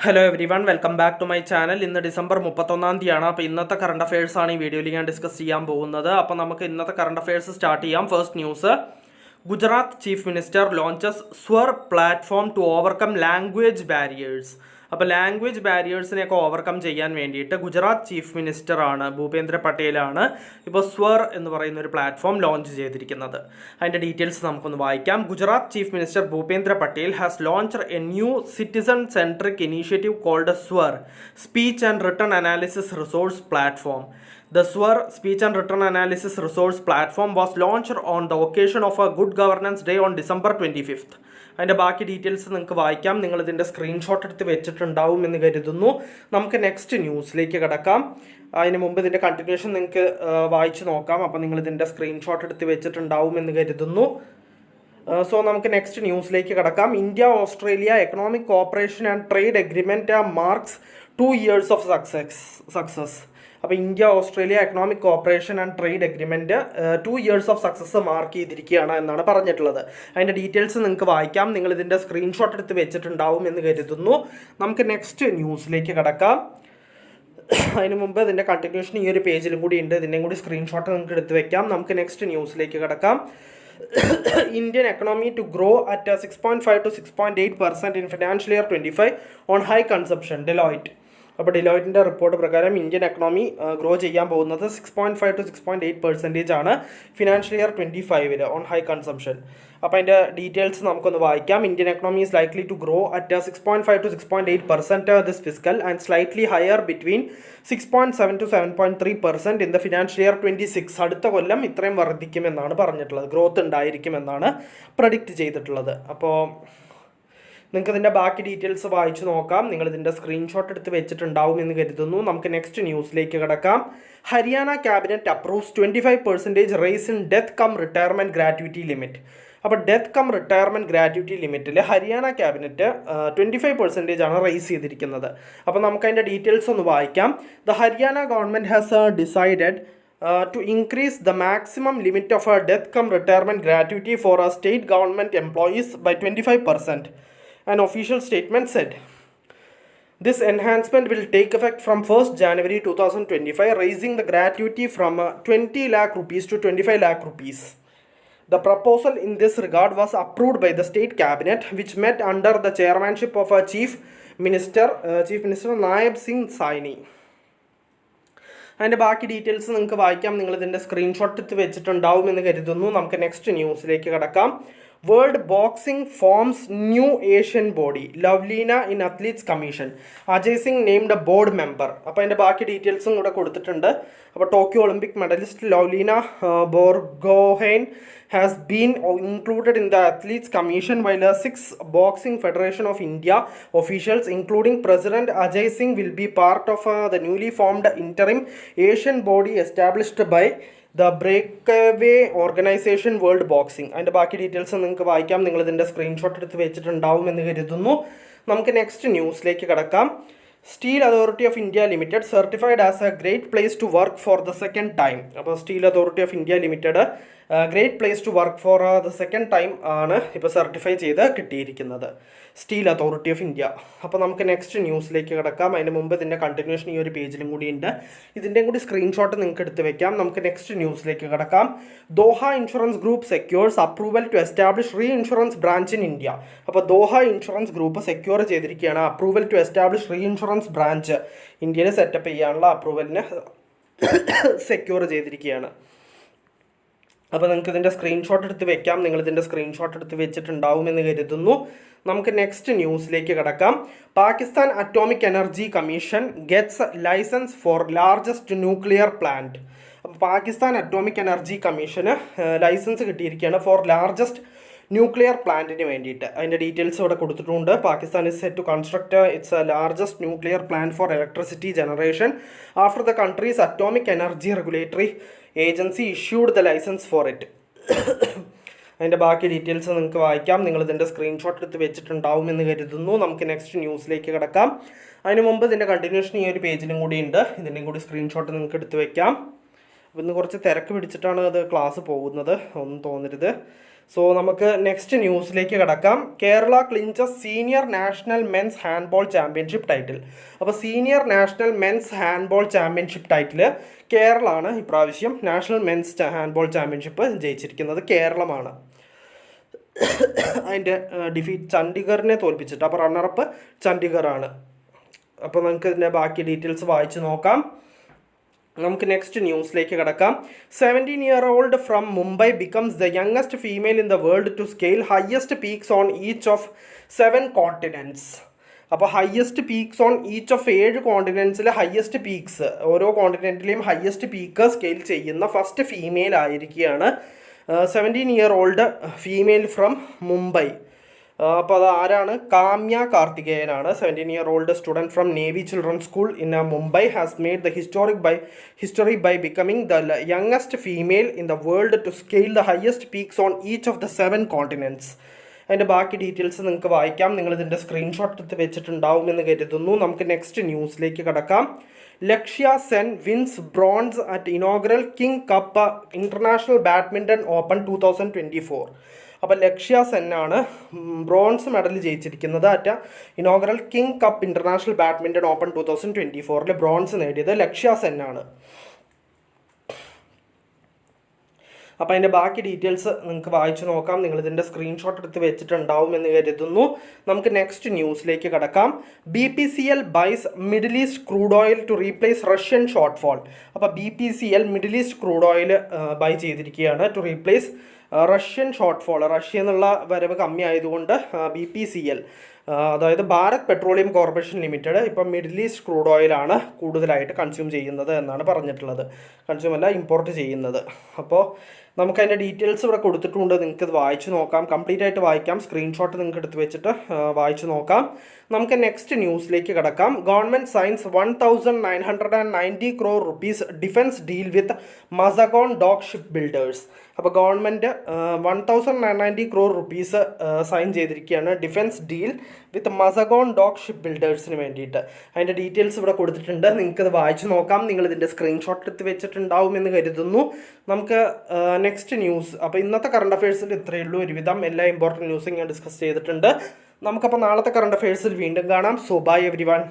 Hello everyone, welcome back to my channel. ഇന്ന് December 31 തീയതിയാണ്. അപ്പോൾ ഇന്നത്തെ കറണ്ട് അഫയേഴ്സ് ആണ് ഈ വീഡിയോയിൽ ഞാൻ ഡിസ്കസ് ചെയ്യാൻ പോകുന്നത്. അപ്പോൾ നമുക്ക് ഇന്നത്തെ കറണ്ട് അഫയേഴ്സ് സ്റ്റാർട്ട് ചെയ്യാം. First news: Gujarat chief minister launches Swar platform to overcome language barriers. അപ്പോൾ ലാംഗ്വേജ് ബാരിയേഴ്സിനെയൊക്കെ ഓവർകം ചെയ്യാൻ വേണ്ടിയിട്ട് ഗുജറാത്ത് ചീഫ് മിനിസ്റ്ററാണ് ഭൂപേന്ദ്ര പട്ടേലാണ് ഇപ്പോൾ സ്വർ എന്ന് പറയുന്ന ഒരു പ്ലാറ്റ്ഫോം ലോഞ്ച് ചെയ്തിരിക്കുന്നത്. അതിൻ്റെ ഡീറ്റെയിൽസ് നമുക്കൊന്ന് വായിക്കാം. Gujarat chief minister Bhupendra Patel has launched a new citizen centric initiative called Swar speech and written analysis resource platform. The Swar Speech and Written Analysis Resource Platform was launched on the occasion of a Good Governance Day on December 25th. അതിൻ്റെ ബാക്കി details നിങ്ങൾക്ക് വായിക്കാം. നിങ്ങളിതിൻ്റെ screenshot എടുത്ത് വെച്ചിട്ടുണ്ടാവും എന്ന് കരുതുന്നു. നമുക്ക് next ന്യൂസിലേക്ക് കിടക്കാം. അതിന് മുമ്പ് ഇതിൻ്റെ കണ്ടിന്യൂഷൻ നിങ്ങൾക്ക് വായിച്ച് നോക്കാം. അപ്പോൾ നിങ്ങളിതിൻ്റെ സ്ക്രീൻഷോട്ട് എടുത്ത് വെച്ചിട്ടുണ്ടാവും എന്ന് കരുതുന്നു. സോ നമുക്ക് നെക്സ്റ്റ് ന്യൂസിലേക്ക് കിടക്കാം. India Australia economic cooperation and trade agreement marks 2 years of success. അപ്പോൾ India Australia economic cooperation and trade agreement 2 years of success mark ചെയ്തിരിക്കുകയാണ് എന്നാണ് പറഞ്ഞിട്ടുള്ളത്. അതിൻ്റെ ഡീറ്റെയിൽസ് നിങ്ങൾക്ക് വായിക്കാം. നിങ്ങളിതിൻ്റെ സ്ക്രീൻഷോട്ട് എടുത്ത് വെച്ചിട്ടുണ്ടാവും എന്ന് കരുതുന്നു. നമുക്ക് നെക്സ്റ്റ് ന്യൂസിലേക്ക് കിടക്കാം. അതിന് മുമ്പ് ഇതിൻ്റെ കണ്ടിന്യൂഷൻ ഈ ഒരു പേജിലും കൂടി ഉണ്ട്. ഇതിൻ്റെയും കൂടി സ്ക്രീൻഷോട്ട് നിങ്ങൾക്ക് എടുത്ത് വെക്കാം. നമുക്ക് നെക്സ്റ്റ് ന്യൂസിലേക്ക് കിടക്കാം. Indian economy to grow at 6.5 to 6.8% in financial year 25 on high consumption, Deloitte. അപ്പോൾ ഡിലോയിറ്റിൻ്റെ റിപ്പോർട്ട് പ്രകാരം ഇന്ത്യൻ എക്കണോമി ഗ്രോ ചെയ്യാൻ പോകുന്നത് 6.5 to 6.8% ആണ് financial year 25 on high consumption. അപ്പോൾ അതിൻ്റെ ഡീറ്റെയിൽസ് നമുക്കൊന്ന് വായിക്കാം. Indian economy is likely to grow at 6.5 to 6.8% this fiscal and slightly higher between 6.7 to 7.3% in the financial year 26. അടുത്ത കൊല്ലം ഇത്രയും വർദ്ധിക്കുമെന്നാണ് പറഞ്ഞിട്ടുള്ളത്. ഗ്രോത്ത് ഉണ്ടായിരിക്കുമെന്നാണ് പ്രഡിക്റ്റ് ചെയ്തിട്ടുള്ളത്. അപ്പോൾ നിങ്ങൾക്ക് ഇതിൻ്റെ ബാക്കി ഡീറ്റെയിൽസ് വായിച്ച് നോക്കാം. നിങ്ങളിതിൻ്റെ സ്ക്രീൻഷോട്ട് എടുത്ത് വെച്ചിട്ടുണ്ടാവും എന്ന് കരുതുന്നു. നമുക്ക് നെക്സ്റ്റ് ന്യൂസിലേക്ക് കിടക്കാം. Haryana cabinet approves 25% raise in death cum retirement gratuity limit. അപ്പോൾ ഡെത്ത് കം റിട്ടയർമെൻറ്റ് ഗ്രാറ്റുവിറ്റി ലിമിറ്റിൽ ഹരിയാന ക്യാബിനറ്റ് 25% ആണ് റേസ് ചെയ്തിരിക്കുന്നത്. അപ്പോൾ നമുക്കതിൻ്റെ ഡീറ്റെയിൽസ് ഒന്ന് വായിക്കാം. The Haryana government has decided to increase the maximum limit of a death cum retirement gratuity for a state government employees by 25%. An official statement said. This enhancement will take effect from 1st January 2025, raising the gratuity from 20 lakh rupees to 25 lakh rupees. The proposal in this regard was approved by the state cabinet, which met under the chairmanship of Chief Minister Nayab Singh Saini. അതിൻ്റെ ബാക്കി details നിങ്ങൾക്ക് വായിക്കാം. നിങ്ങളിതിൻ്റെ screenshot എടുത്ത് വെച്ചിട്ടുണ്ടാവും എന്ന് കരുതുന്നു. നമുക്ക് next ന്യൂസിലേക്ക് കിടക്കാം. World boxing forms new Asian body, Lovlina in athletes commission. Ajay Singh named A board member. അപ്പോൾ അതിൻ്റെ ബാക്കി ഡീറ്റെയിൽസും കൂടെ കൊടുത്തിട്ടുണ്ട്. അപ്പോൾ Tokyo Olympic medallist Lovlina Borgohain has been included in the Athletes Commission, while 6 Boxing Federation of India officials, including President Ajay Singh, will be part of the newly formed interim Asian body established by the breakaway organization World Boxing. അതിൻ്റെ ബാക്കി details നിങ്ങൾക്ക് വായിക്കാം. നിങ്ങളിതിൻ്റെ screenshot എടുത്ത് വെച്ചിട്ടുണ്ടാവും എന്ന് കരുതുന്നു. നമുക്ക് next ന്യൂസിലേക്ക് കിടക്കാം. Steel authority of India limited certified as a great place to work for the second time. അപ്പോൾ steel authority of India limited great place to work for the second time ആണ് ഇപ്പോൾ സർട്ടിഫൈ ചെയ്ത് കിട്ടിയിരിക്കുന്നത്, steel authority of India. അപ്പോൾ നമുക്ക് next ന്യൂസിലേക്ക് കിടക്കാം. അതിന് മുമ്പ് ഇതിൻ്റെ കണ്ടിന്യൂഷൻ ഈ ഒരു പേജിലും കൂടി ഉണ്ട്. ഇതിൻ്റെയും കൂടി സ്ക്രീൻഷോട്ട് നിങ്ങൾക്ക് എടുത്ത് വെക്കാം. നമുക്ക് നെക്സ്റ്റ് ന്യൂസിലേക്ക് കിടക്കാം. Doha Insurance Group secures approval to establish reinsurance branch in India. അപ്പോൾ ദോഹ ഇൻഷുറൻസ് ഗ്രൂപ്പ് സെക്യൂർ ചെയ്തിരിക്കുകയാണ് approval to establish reinsurance branch ഇന്ത്യയിൽ സെറ്റപ്പ് ചെയ്യാനുള്ള അപ്രൂവലിന് സെക്യൂർ ചെയ്തിരിക്കുകയാണ്. അപ്പോൾ നിങ്ങൾക്ക് ഇതിൻ്റെ സ്ക്രീൻഷോട്ട് എടുത്ത് വെക്കാം. നിങ്ങളിതിൻ്റെ സ്ക്രീൻഷോട്ട് എടുത്ത് വെച്ചിട്ടുണ്ടാവും എന്ന് കരുതുന്നു. നമുക്ക് നെക്സ്റ്റ് ന്യൂസിലേക്ക് കിടക്കാം. Pakistan atomic energy commission gets licence for largest nuclear plant. അപ്പോൾ പാകിസ്ഥാൻ അറ്റോമിക് എനർജി കമ്മീഷന് ലൈസൻസ് കിട്ടിയിരിക്കുകയാണ് ഫോർ ലാർജസ്റ്റ് ന്യൂക്ലിയർ പ്ലാന്റിന് വേണ്ടിയിട്ട്. അതിൻ്റെ ഡീറ്റെയിൽസ് ഇവിടെ കൊടുത്തിട്ടുണ്ട്. Pakistan is set to construct its largest nuclear plant for electricity generation after the country's atomic energy regulatory agency issued the licence for it. അതിൻ്റെ ബാക്കി ഡീറ്റെയിൽസ് നിങ്ങൾക്ക് വായിക്കാം. നിങ്ങളിതിൻ്റെ സ്ക്രീൻഷോട്ട് എടുത്ത് വെച്ചിട്ടുണ്ടാവും എന്ന് കരുതുന്നു. നമുക്ക് നെക്സ്റ്റ് ന്യൂസിലേക്ക് കിടക്കാം. അതിന് മുമ്പ് ഇതിൻ്റെ കണ്ടിന്യൂഷൻ ഈ ഒരു പേജിലും കൂടി ഉണ്ട്. ഇതിൻ്റെയും കൂടി സ്ക്രീൻഷോട്ട് നിങ്ങൾക്ക് എടുത്ത് വെക്കാം. അപ്പോൾ ഇന്ന് കുറച്ച് തിരക്ക് പിടിച്ചിട്ടാണ് അത് ക്ലാസ് പോകുന്നത്, ഒന്നും തോന്നരുത്. സോ നമുക്ക് നെക്സ്റ്റ് ന്യൂസിലേക്ക് കിടക്കാം. Kerala clinches senior national men's handball championship title. അപ്പോൾ senior national men's handball championship title കേരളമാണ് ഇപ്രാവശ്യം നാഷണൽ മെൻസ് ഹാൻഡ്ബോൾ ചാമ്പ്യൻഷിപ്പ് ജയിച്ചിരിക്കുന്നത്. കേരളമാണ്. അതിൻ്റെ ഡിഫീറ്റ് ചണ്ഡീഗറിനെ തോൽപ്പിച്ചിട്ട്. അപ്പോൾ റണ്ണറപ്പ് ചണ്ഡീഗറാണ്. അപ്പോൾ നമുക്ക് ഇതിൻ്റെ ബാക്കി ഡീറ്റെയിൽസ് വായിച്ച് നോക്കാം. നമുക്ക് നെക്സ്റ്റ് ന്യൂസിലേക്ക് കിടക്കാം. 17-year-old from Mumbai becomes the youngest female in the world to scale highest peaks on each of 7 continents. അപ്പോൾ highest peaks on each of 7 കോണ്ടിനെൻറ്റ്സിലെ ഹയസ്റ്റ് പീക്സ്, ഓരോ കോണ്ടിനെൻറ്റിലെയും ഹയസ്റ്റ് പീക്ക് സ്കെയിൽ ചെയ്യുന്ന ഫസ്റ്റ് ഫീമെയിൽ ആയിരിക്കുകയാണ്. 17-year-old female from Mumbai. അപ്പോൾ അത് ആരാണ്? കാമ്യ കാർത്തികേയനാണ്. 17-year-old student from navy children school in Mumbai has made the history by becoming the youngest female in the world to scale the highest peaks on each of the 7 continents. അതിൻ്റെ ബാക്കി details നിങ്ങൾക്ക് വായിക്കാം. നിങ്ങളിതിൻ്റെ screenshot എടുത്ത് വെച്ചിട്ടുണ്ടാവുമെന്ന് കരുതുന്നു. നമുക്ക് next ന്യൂസിലേക്ക് കിടക്കാം. Lakshya Sen wins bronze at inaugural king cup international badminton open 2024. അപ്പോൾ ലക്ഷ്യ സെന്നാണ് ബ്രോൺസ് മെഡൽ ജയിച്ചിരിക്കുന്നത്. At inaugural king cup international badminton open 2024 bronze നേടിയത് ലക്ഷ്യ സെന്നാണ്. അപ്പോൾ അതിൻ്റെ ബാക്കി ഡീറ്റെയിൽസ് നിങ്ങൾക്ക് വായിച്ചു നോക്കാം. നിങ്ങളിതിൻ്റെ സ്ക്രീൻഷോട്ട് എടുത്ത് വെച്ചിട്ടുണ്ടാവും എന്ന് കരുതുന്നു. നമുക്ക് നെക്സ്റ്റ് ന്യൂസിലേക്ക് കിടക്കാം. BPCL buys middle east crude oil to replace Russian shortfall. അപ്പോൾ BPCL middle east crude oil buy ചെയ്തിരിക്കുകയാണ് to replace Russian shortfall. Russia എന്നുള്ള വരവ് കമ്മി ആയതുകൊണ്ട് BPCL, അതായത് ഭാരത് പെട്രോളിയം കോർപ്പറേഷൻ ലിമിറ്റഡ്, ഇപ്പം മിഡിൽ ഈസ്റ്റ് ക്രൂഡ് ഓയിലാണ് കൂടുതലായിട്ട് കൺസ്യൂം ചെയ്യുന്നത് എന്നാണ് പറഞ്ഞിട്ടുള്ളത്. കൺസ്യൂം അല്ല, ഇമ്പോർട്ട് ചെയ്യുന്നത്. അപ്പോൾ നമുക്കതിൻ്റെ ഡീറ്റെയിൽസ് ഇവിടെ കൊടുത്തിട്ടുണ്ട്. നിങ്ങൾക്കത് വായിച്ചു നോക്കാം. കംപ്ലീറ്റ് ആയിട്ട് വായിക്കാം. സ്ക്രീൻഷോട്ട് നിങ്ങൾക്ക് എടുത്ത് വെച്ചിട്ട് വായിച്ചു നോക്കാം. നമുക്ക് നെക്സ്റ്റ് ന്യൂസിലേക്ക് കിടക്കാം. Government signs 1990 crore rupees defence deal with Mazagon dock ship builders. അപ്പോൾ ഗവൺമെൻറ് 1990 crore rupees സൈൻ ചെയ്തിരിക്കുകയാണ് defence deal with Mazagon dock ship ബിൽഡേഴ്സിന് വേണ്ടിയിട്ട്. അതിൻ്റെ ഡീറ്റെയിൽസ് ഇവിടെ കൊടുത്തിട്ടുണ്ട്. നിങ്ങൾക്കത് വായിച്ചു നോക്കാം. നിങ്ങളിതിൻ്റെ സ്ക്രീൻഷോട്ട് എടുത്ത് വെച്ചിട്ടുണ്ടാവുമെന്ന് കരുതുന്നു. നമുക്ക് നെക്സ്റ്റ് ന്യൂസ്. അപ്പോൾ ഇന്നത്തെ കറണ്ട് അഫയേഴ്സിൽ ഇത്രയേ ഉള്ളൂ. ഒരുവിധം എല്ലാ ഇമ്പോർട്ടൻറ്റ് ന്യൂസും ഞാൻ ഡിസ്കസ് ചെയ്തിട്ടുണ്ട്. നമുക്കപ്പോൾ നാളത്തെ കറണ്ട് അഫയേഴ്സിൽ വീണ്ടും കാണാം. So bye everyone.